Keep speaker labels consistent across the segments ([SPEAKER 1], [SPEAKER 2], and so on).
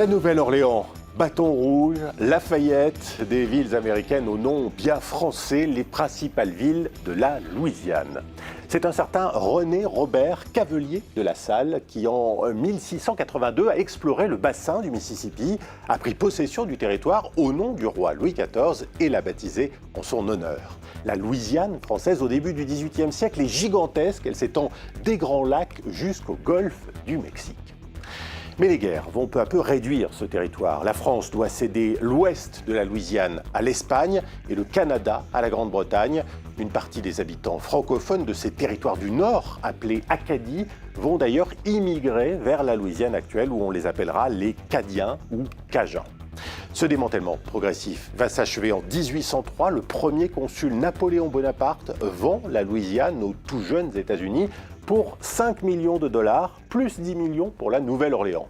[SPEAKER 1] La Nouvelle-Orléans, Bâton Rouge, Lafayette, des villes américaines au nom bien français, les principales villes de la Louisiane. C'est un certain René Robert Cavelier de La Salle qui, en 1682, a exploré le bassin du Mississippi, a pris possession du territoire au nom du roi Louis XIV et l'a baptisé en son honneur. La Louisiane française, au début du XVIIIe siècle, est gigantesque. Elle s'étend des Grands Lacs jusqu'au golfe du Mexique. Mais les guerres vont peu à peu réduire ce territoire. La France doit céder l'ouest de la Louisiane à l'Espagne et le Canada à la Grande-Bretagne. Une partie des habitants francophones de ces territoires du Nord, appelés Acadies, vont d'ailleurs immigrer vers la Louisiane actuelle où on les appellera les Cadiens ou Cajuns. Ce démantèlement progressif va s'achever en 1803. Le premier consul Napoléon Bonaparte vend la Louisiane aux tout jeunes États-Unis pour 5 millions de dollars, plus 10 millions pour la Nouvelle-Orléans.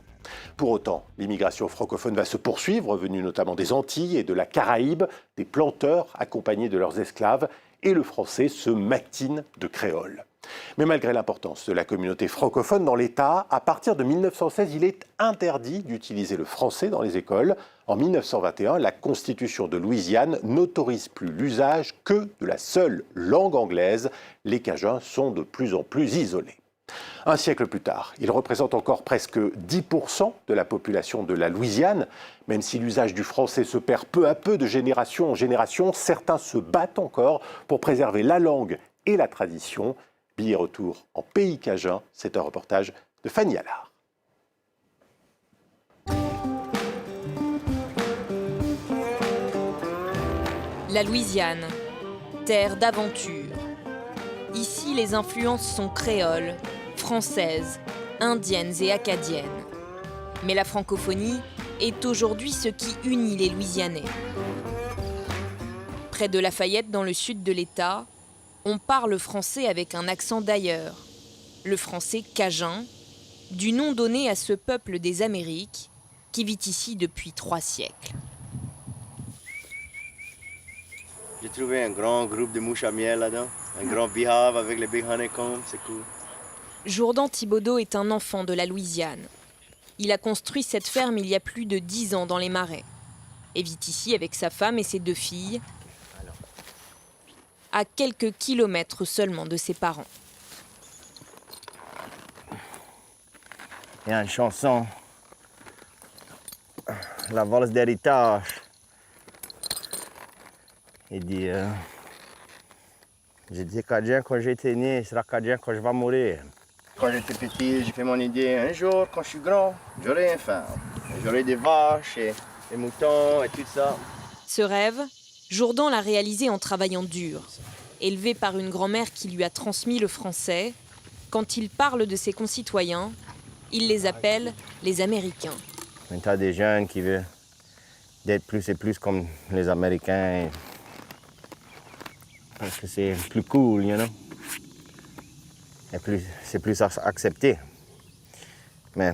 [SPEAKER 1] Pour autant, l'immigration francophone va se poursuivre, venue notamment des Antilles et de la Caraïbe, des planteurs accompagnés de leurs esclaves, et le français se matine de créole. Mais malgré l'importance de la communauté francophone dans l'État, à partir de 1916, il est interdit d'utiliser le français dans les écoles. En 1921, la Constitution de Louisiane n'autorise plus l'usage que de la seule langue anglaise. Les Cajuns sont de plus en plus isolés. Un siècle plus tard, ils représentent encore presque 10% de la population de la Louisiane. Même si l'usage du français se perd peu à peu de génération en génération, certains se battent encore pour préserver la langue et la tradition. Billet retour en pays cajun, c'est un reportage de Fanny Allard.
[SPEAKER 2] La Louisiane, terre d'aventure. Ici, les influences sont créoles, françaises, indiennes et acadiennes. Mais la francophonie est aujourd'hui ce qui unit les Louisianais. Près de Lafayette, dans le sud de l'État, on parle français avec un accent d'ailleurs, le français cajun, du nom donné à ce peuple des Amériques qui vit ici depuis 3 siècles.
[SPEAKER 3] J'ai trouvé un grand groupe de mouches à miel là-dedans, un grand beehive avec les big honeycombs, c'est cool.
[SPEAKER 2] Jourdan Thibodeau est un enfant de la Louisiane. Il a construit cette ferme il y a plus de 10 ans dans les Marais et vit ici avec sa femme et ses 2 filles, à quelques kilomètres seulement de ses parents.
[SPEAKER 3] Il y a une chanson, La valse d'héritage. Il dit j'étais Cadien quand j'étais né, il sera Cadien quand je vais mourir. Quand j'étais petit, j'ai fait mon idée, un jour, quand je suis grand, j'aurai un ferme. J'aurai des vaches et des moutons et tout ça.
[SPEAKER 2] Ce rêve, Jourdan l'a réalisé en travaillant dur. Élevé par une grand-mère qui lui a transmis le français, quand il parle de ses concitoyens, il les appelle les Américains.
[SPEAKER 3] Un tas de jeunes qui veulent d'être plus et plus comme les Américains. Parce que c'est plus cool, you know? Et c'est plus accepté. Mais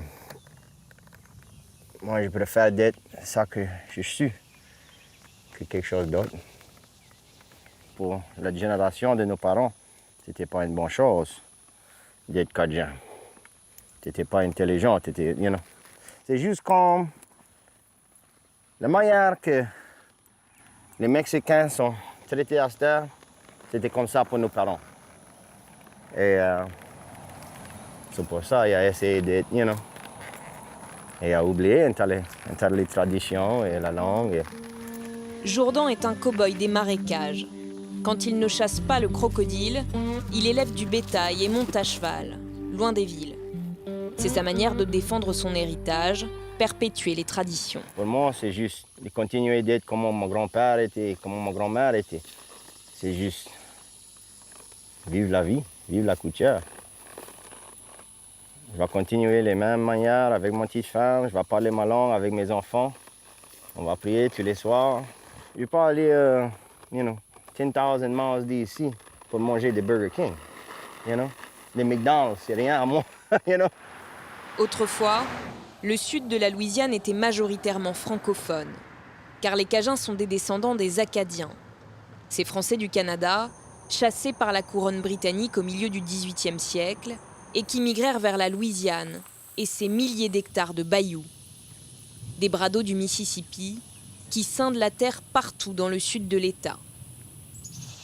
[SPEAKER 3] moi, je préfère d'être ça que je suis que quelque chose d'autre. Pour la génération de nos parents, c'était pas une bonne chose d'être Cajun. T'étais pas intelligent, t'étais, you know. C'est juste comme la manière que les Mexicains sont traités à cette heure, c'était comme ça pour nos parents. Et c'est pour ça qu'il a essayé d'être, you know. Et il a oublié un tas les traditions et la langue.
[SPEAKER 2] Jourdan est un cow-boy des marécages. Quand il ne chasse pas le crocodile, il élève du bétail et monte à cheval, loin des villes. C'est sa manière de défendre son héritage, perpétuer les traditions.
[SPEAKER 3] Pour moi, c'est juste de continuer d'être comme mon grand-père était, comme ma grand-mère était. C'est juste vivre la vie, vivre la couture. Je vais continuer les mêmes manières avec ma petite femme, je vais parler ma langue avec mes enfants. On va prier tous les soirs. Je ne vais pas aller, 10,000 miles d'ici pour manger des Burger King, you know. Les McDonald's, c'est rien à moi, you know.
[SPEAKER 2] Autrefois, le sud de la Louisiane était majoritairement francophone, car les Cajuns sont des descendants des Acadiens. Ces Français du Canada, chassés par la couronne britannique au milieu du XVIIIe siècle, et qui migrèrent vers la Louisiane et ses milliers d'hectares de bayous. des bras d'eau du Mississippi qui scindent la terre partout dans le sud de l'État.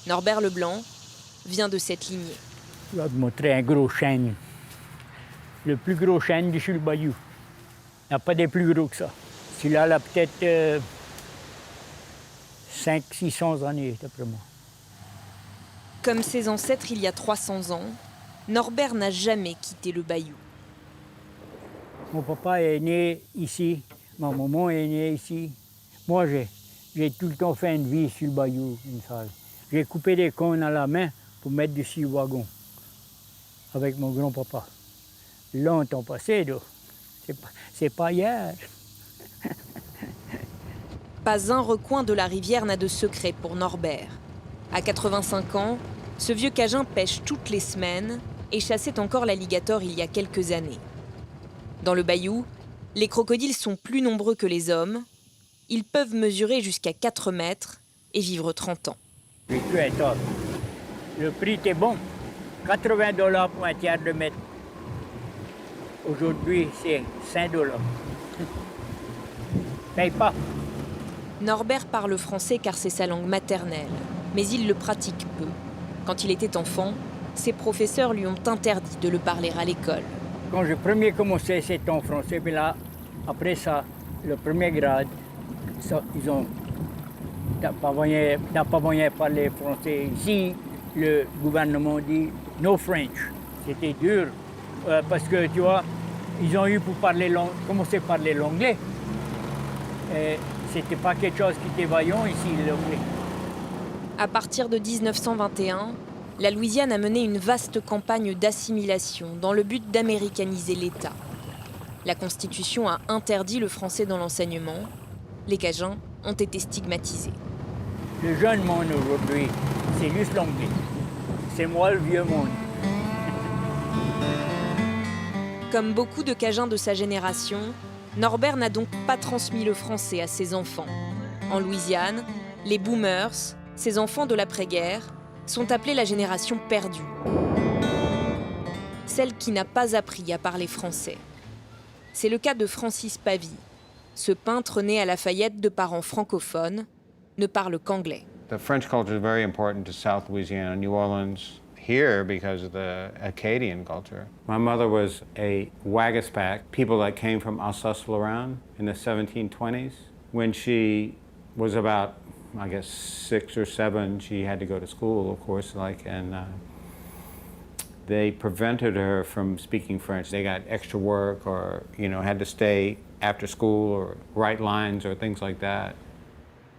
[SPEAKER 2] Norbert Leblanc vient de cette lignée.
[SPEAKER 4] Je vais te montrer un gros chêne. Le plus gros chêne du sur le bayou. Il n'y a pas des plus gros que ça. Celui-là, il a peut-être 500-600 années, d'après moi.
[SPEAKER 2] Comme ses ancêtres il y a 300 ans, Norbert n'a jamais quitté le bayou.
[SPEAKER 4] Mon papa est né ici, ma maman est née ici. Moi, j'ai tout le temps fait une vie sur le bayou, une salle. J'ai coupé des cônes à la main pour mettre dessus le wagon avec mon grand-papa. Longtemps passé, là. C'est pas hier.
[SPEAKER 2] Pas un recoin de la rivière n'a de secret pour Norbert. À 85 ans, ce vieux Cajun pêche toutes les semaines et chassait encore l'alligator il y a quelques années. Dans le bayou, les crocodiles sont plus nombreux que les hommes. Ils peuvent mesurer jusqu'à 4 mètres et vivre 30 ans.
[SPEAKER 4] J'ai tué un top. Le prix était bon. 80 $ pour un tiers de mètre. Aujourd'hui, c'est 5 $. Paye pas.
[SPEAKER 2] Norbert parle français car c'est sa langue maternelle, mais il le pratique peu. Quand il était enfant, ses professeurs lui ont interdit de le parler à l'école.
[SPEAKER 4] Quand j'ai premier commencé, c'était en français, puis là, après ça, le premier grade, ça, ils ont n'a pas moyen de parler français. Ici, le gouvernement dit no French. C'était dur parce que tu vois, ils ont eu pour commencer à parler l'anglais. C'était pas quelque chose qui était vaillant ici, l'anglais.
[SPEAKER 2] À partir de 1921, la Louisiane a mené une vaste campagne d'assimilation dans le but d'américaniser l'État. La Constitution a interdit le français dans l'enseignement. Les Cajuns ont été stigmatisés.
[SPEAKER 4] Le jeune monde aujourd'hui, c'est juste l'anglais. C'est moi le vieux monde.
[SPEAKER 2] Comme beaucoup de Cajuns de sa génération, Norbert n'a donc pas transmis le français à ses enfants. En Louisiane, les boomers, ces enfants de l'après-guerre, sont appelés la génération perdue. Celle qui n'a pas appris à parler français. C'est le cas de Francis Pavie. Ce peintre né à Lafayette de parents francophones ne parle qu'anglais.
[SPEAKER 5] The French culture is very important to South Louisiana, New Orleans, here because of the Acadian culture. My mother was a Wagaspack, people that came from Alsace-Lorraine in the 1720s. When she was about, I guess, 6 or 7, she had to go to school, of course, and they prevented her from speaking French. They got extra work or, had to stay after school or write lines or things like that.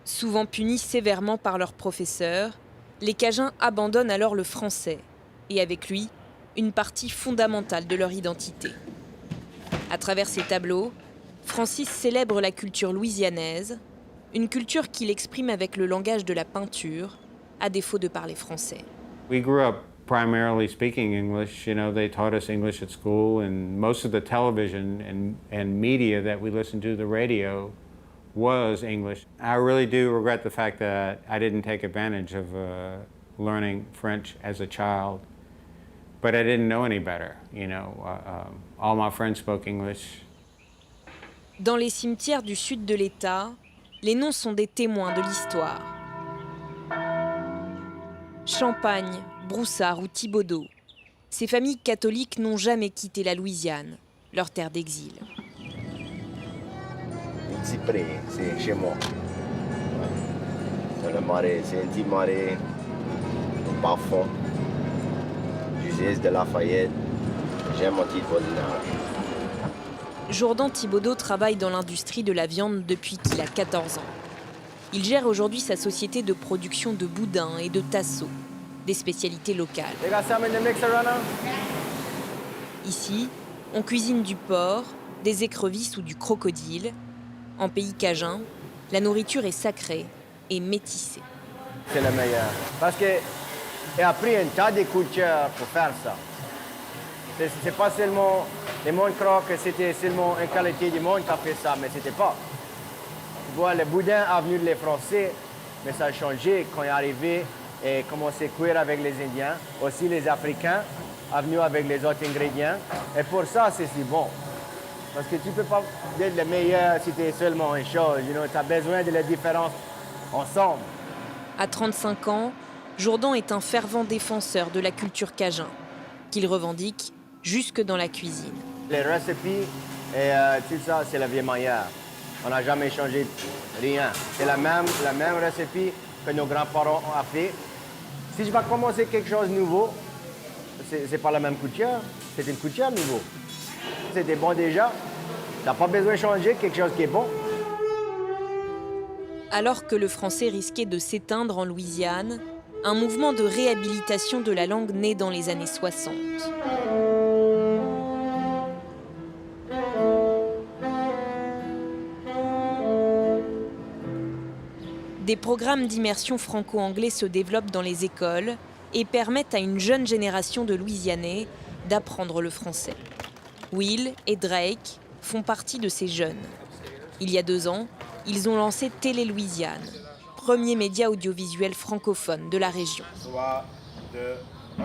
[SPEAKER 2] Souvent punis sévèrement par leurs professeurs, les Cajuns abandonnent alors le français, et avec lui, une partie fondamentale de leur identité. À travers ses tableaux, Francis célèbre la culture louisianaise, une culture qu'il exprime avec le langage de la peinture, à défaut de parler français.
[SPEAKER 5] We grew up primarily speaking English. They taught us English at school, and most of the television and media that we listened to, the radio, was English. I really do regret the fact that I didn't take advantage of learning French as a child, but I didn't know any better. All my friends spoke English.
[SPEAKER 2] Dans les cimetières du sud de l'État, les noms sont des témoins de l'histoire. Champagne, Broussard ou Thibaudeau, ces familles catholiques n'ont jamais quitté la Louisiane, leur terre d'exil.
[SPEAKER 3] Cyprès, c'est chez moi. Dans le marais, c'est un petit marais au bas-fond du ZES de Lafayette. J'aime mon petit voisinage.
[SPEAKER 2] Jourdan Thibaudeau travaille dans l'industrie de la viande depuis qu'il a 14 ans. Il gère aujourd'hui sa société de production de boudins et de tasseaux, des spécialités locales. Ici, on cuisine du porc, des écrevisses ou du crocodile. En pays cajun, la nourriture est sacrée et métissée.
[SPEAKER 3] C'est le meilleur. Parce qu'il a pris un tas de cultures pour faire ça. C'est pas seulement... Les monde croient que c'était seulement une qualité du monde qui a fait ça, mais c'était pas. Tu vois, le boudin a venu des Français, mais ça a changé quand il est arrivé et commencé à cuire avec les Indiens. Aussi les Africains sont venus avec les autres ingrédients. Et pour ça, c'est si bon. Parce que tu peux pas être le meilleur si tu es seulement une chose. Tu as besoin de la différence ensemble.
[SPEAKER 2] À 35 ans, Jourdan est un fervent défenseur de la culture cajun, qu'il revendique jusque dans la cuisine.
[SPEAKER 3] Les recettes et tout ça, c'est la vieille manière. On n'a jamais changé rien. C'est la même recette que nos grands-parents ont fait. Si je vais commencer quelque chose de nouveau, c'est pas la même couture, c'est une couture nouveau. C'était bon déjà, tu n'as pas besoin de changer quelque chose qui est bon.
[SPEAKER 2] Alors que le français risquait de s'éteindre en Louisiane, un mouvement de réhabilitation de la langue naît dans les années 60. Des programmes d'immersion franco-anglais se développent dans les écoles et permettent à une jeune génération de Louisianais d'apprendre le français. Will et Drake font partie de ces jeunes. Il y a 2 ans, ils ont lancé Télé Louisiane, premier média audiovisuel francophone de la région.
[SPEAKER 3] 3, 2, 1.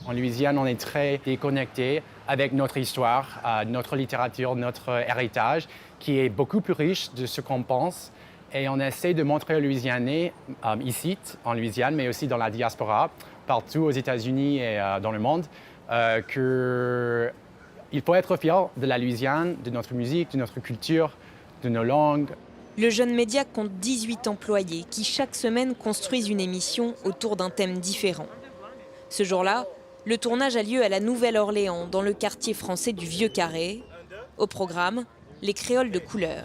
[SPEAKER 6] En Louisiane, on est très déconnecté avec notre histoire, notre littérature, notre héritage, qui est beaucoup plus riche de ce qu'on pense. Et on essaie de montrer aux Louisianais, ici, en Louisiane, mais aussi dans la diaspora, partout aux États-Unis et dans le monde, qu'il faut être fier de la Louisiane, de notre musique, de notre culture, de nos langues.
[SPEAKER 2] Le jeune média compte 18 employés qui, chaque semaine, construisent une émission autour d'un thème différent. Ce jour-là, le tournage a lieu à la Nouvelle-Orléans, dans le quartier français du Vieux-Carré. Au programme, les créoles de couleur.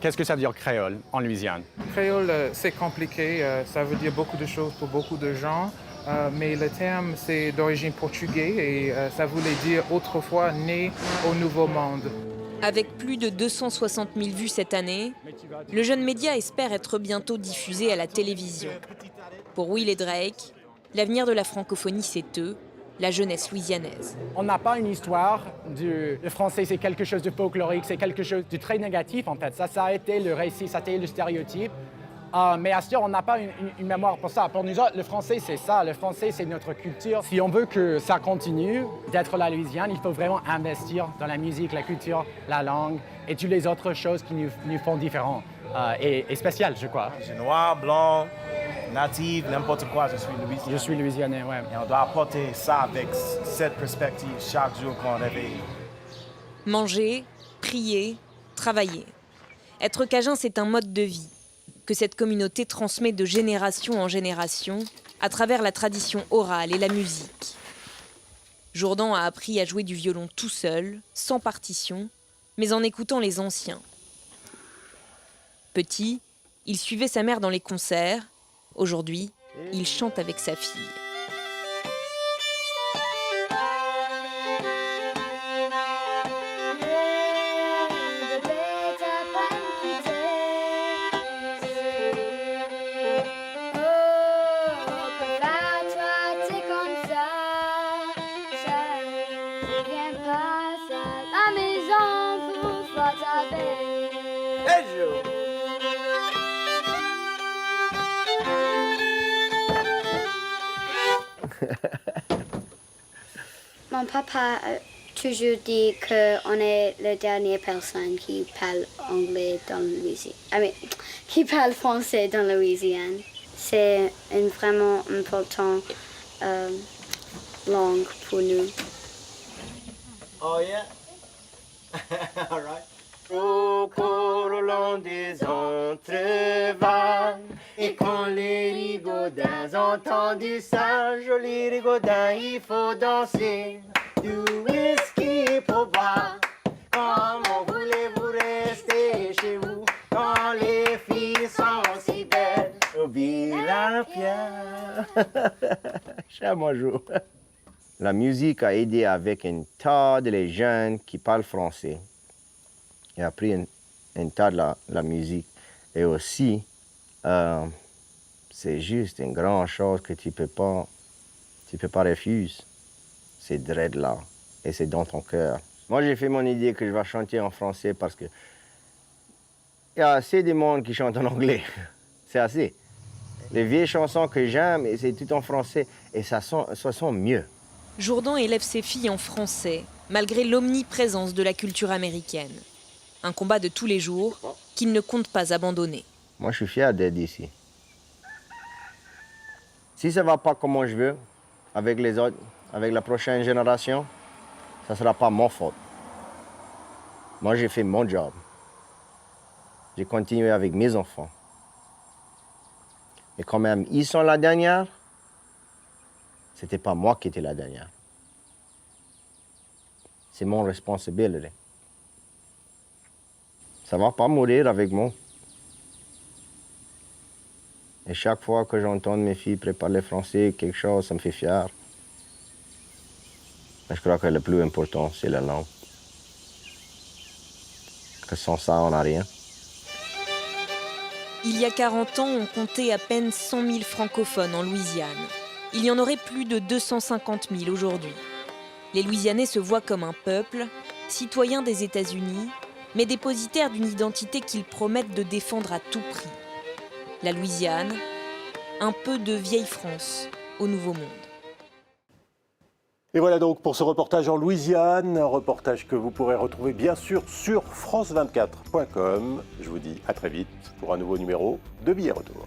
[SPEAKER 6] Qu'est-ce que ça veut dire créole en Louisiane?
[SPEAKER 7] Créole, c'est compliqué, ça veut dire beaucoup de choses pour beaucoup de gens, mais le terme, c'est d'origine portugaise et ça voulait dire autrefois né au Nouveau Monde.
[SPEAKER 2] Avec plus de 260 000 vues cette année, le jeune média espère être bientôt diffusé à la télévision. Pour Will et Drake, l'avenir de la francophonie, c'est eux, la jeunesse louisianaise.
[SPEAKER 6] On n'a pas une histoire le français, c'est quelque chose de folklorique, c'est quelque chose de très négatif en fait. Ça a été le récit, ça a été le stéréotype. Mais à ce jour, on n'a pas une mémoire pour ça. Pour nous autres, le français, c'est ça. Le français, c'est notre culture. Si on veut que ça continue d'être la Louisiane, il faut vraiment investir dans la musique, la culture, la langue et toutes les autres choses qui nous font différents et spéciales, je crois.
[SPEAKER 8] Je suis noir, blanc, natif, n'importe quoi, je suis louisianais.
[SPEAKER 6] Je suis louisianais, ouais.
[SPEAKER 8] Et on doit apporter ça avec cette perspective chaque jour qu'on réveille.
[SPEAKER 2] Manger, prier, travailler. Être cajun, c'est un mode de vie que cette communauté transmet de génération en génération à travers la tradition orale et la musique. Jourdan a appris à jouer du violon tout seul, sans partition, mais en écoutant les anciens. Petit, il suivait sa mère dans les concerts. Aujourd'hui, il chante avec sa fille.
[SPEAKER 9] Mon papa a toujours dit qu'on est la dernière personne qui parle anglais dans la Louisiane. Qui parle français dans la Louisiane. C'est une vraiment importante langue pour nous.
[SPEAKER 3] Oh yeah? All right. Au long des entrevagues, et quand les rigaudins entendent ça, joli rigaudin, il faut danser. Du whisky pour boire. Comment voulez-vous rester chez vous quand les filles sont si belles au Villa-Pierre? Chamois-jour. La musique a aidé avec un tas de les jeunes qui parlent français. J'ai appris un tas de la musique. Et aussi, c'est juste une grande chose que tu peux pas refuser. C'est dread là. Et c'est dans ton cœur. Moi, j'ai fait mon idée que je vais chanter en français parce que il y a assez de monde qui chante en anglais. C'est assez. Les vieilles chansons que j'aime, c'est tout en français. Et ça sent mieux.
[SPEAKER 2] Jourdan élève ses filles en français, malgré l'omniprésence de la culture américaine. Un combat de tous les jours qu'il ne compte pas abandonner.
[SPEAKER 3] Moi, je suis fier d'être ici. Si ça ne va pas comme je veux, avec les autres, avec la prochaine génération, ça ne sera pas mon faute. Moi, j'ai fait mon job. J'ai continué avec mes enfants. Et quand même, ils sont la dernière, ce n'était pas moi qui étais la dernière. C'est mon responsabilité. Ça ne va pas mourir avec moi. Et chaque fois que j'entends mes filles préparer le français, quelque chose, ça me fait fier. Mais je crois que le plus important, c'est la langue. Que sans ça, on n'a rien.
[SPEAKER 2] Il y a 40 ans, on comptait à peine 100 000 francophones en Louisiane. Il y en aurait plus de 250 000 aujourd'hui. Les Louisianais se voient comme un peuple, citoyens des États-Unis, mais dépositaires d'une identité qu'ils promettent de défendre à tout prix. La Louisiane, un peu de vieille France au Nouveau Monde.
[SPEAKER 1] Et voilà donc pour ce reportage en Louisiane, un reportage que vous pourrez retrouver bien sûr sur france24.com. Je vous dis à très vite pour un nouveau numéro de Billets Retour.